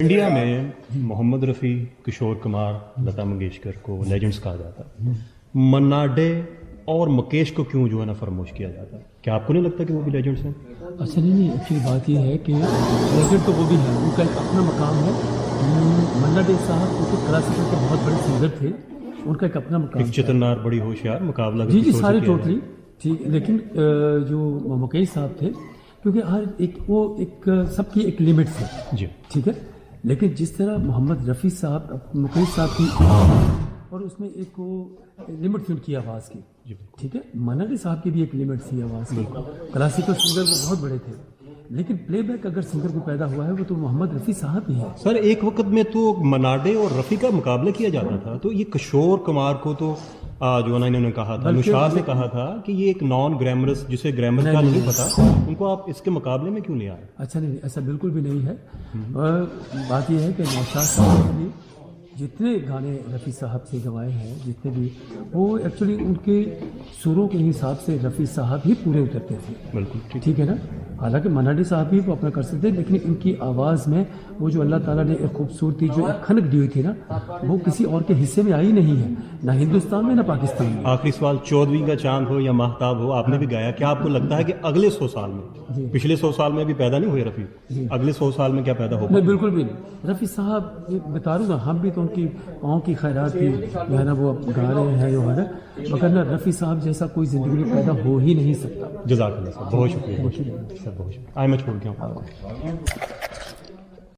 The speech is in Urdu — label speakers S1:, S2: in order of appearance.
S1: انڈیا میں محمد رفیع، کشور کمار، لتا منگیشکر کو لیجنڈز کہا جاتا ہے. منا ڈے اور مکیش کو کیوں جو ہے نا فراموش کیا جاتا ہے؟ کیا آپ کو نہیں لگتا کہ وہ بھی لیجنڈز ہیں؟
S2: اچھا نہیں ایکچولی بات یہ ہے کہ لیجنڈ تو وہ بھی ہے، ان کا ایک اپنا مقام ہے. منا ڈے صاحب کیونکہ کلاسیکل کے بہت بڑے سنگر تھے، ان کا ایک اپنا مقام
S1: ایک چترنار بڑی ہوشیار مقابلہ
S2: جی جی سارے ٹوٹلی ٹھیک. لیکن جو مکیش صاحب تھے کیونکہ ہر ایک وہ ایک سب کی ایک لمٹ تھی
S1: جی
S2: ٹھیک ہے. لیکن جس طرح محمد رفیع صاحب مکیش صاحب کی اور اس میں ایک وہ لمٹ تھی ان کی آواز کی ٹھیک ہے. منا ڈے صاحب کی بھی ایک لمٹ تھی آواز کی. کلاسیکل سنگر وہ بہت بڑے تھے، لیکن پلے بیک اگر سنگر کو پیدا ہوا ہے وہ تو محمد رفیع صاحب ہی ہے.
S1: سر ایک وقت میں تو مناڈے اور رفیع کا مقابلہ کیا جاتا تھا، تو یہ کشور کمار کو تو جو ہے نا انہوں نے کہا تھا، نشاد نے کہا تھا کہ یہ ایک نان گرامرس جسے گرامر کا نہیں پتا، ان کو آپ اس کے مقابلے میں کیوں نہیں آئے؟
S2: اچھا نہیں ایسا بالکل بھی نہیں ہے. بات یہ ہے کہ نوشاد صاحب نے جتنے گانے رفیع صاحب سے گوائے ہیں جتنے بھی، وہ ایکچولی ان کے سروں کے حساب سے رفیع صاحب ہی پورے اترتے تھے.
S1: بالکل
S2: ٹھیک ہے نا. حالانکہ منا ڈے صاحب بھی وہ اپنا کر سکتے، لیکن ان کی آواز میں وہ جو اللہ تعالیٰ نے ایک خوبصورتی جو ایک کھنک دی ہوئی تھی نا، وہ کسی اور کے حصے میں آئی نہیں ہے، نہ ہندوستان میں نہ پاکستان میں.
S1: آخری سوال، 14ویں کا چاند ہو یا ماہتاب ہو، آپ نے بھی گایا، کیا آپ کو لگتا ہے کہ اگلے 100 سال میں، پچھلے 100 سال میں بھی پیدا نہیں ہوئے رفیع، اگلے 100 سال میں کیا پیدا ہوگا؟
S2: نہیں بالکل بھی نہیں. رفیع صاحب بتا رہا ہوں نا، ہم بھی تو ان کی پاؤں کی خیرات کی جو ہے نا وہ گا رہے ہیں جو ہے نا، مگر نہ رفیع صاحب جیسا کوئی زندگی میں پیدا ہو ہی نہیں سکتا.
S1: جزاک اللہ سر، بہت شکریہ سر، بہت شکریہ. آئے میں چھوڑ کے ہوں.